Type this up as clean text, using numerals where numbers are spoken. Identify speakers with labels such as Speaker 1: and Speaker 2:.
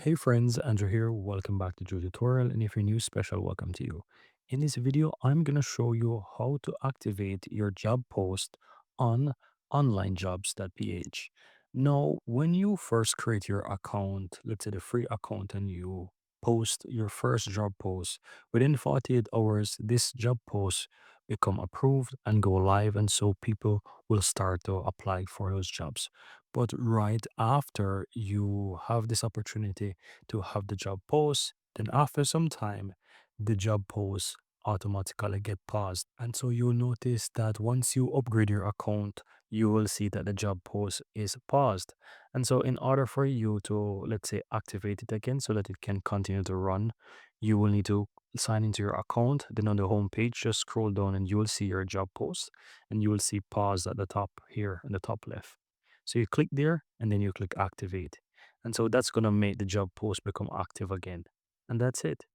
Speaker 1: Hey friends, Andrew here. Welcome back to Joe Tutorial. And if you're new, special welcome to you. In this video, I'm going to show you how to activate your job post on OnlineJobs.ph. Now, when you first create your account, let's say the free account, and you post your first job post, within 48 hours, this job post become approved and go live. And so people will start to apply for those jobs. But right after you have this opportunity to have the job post, then after some time, the job post automatically get paused. And so you'll notice that once you upgrade your account, you will see that the job post is paused. And so in order for you to, let's say, activate it again so that it can continue to run, you will need to sign into your account. Then on the home page, just scroll down and you will see your job post and you will see pause at the top here in the top left. So you click there and then you click activate. And so that's going to make the job post become active again. And that's it.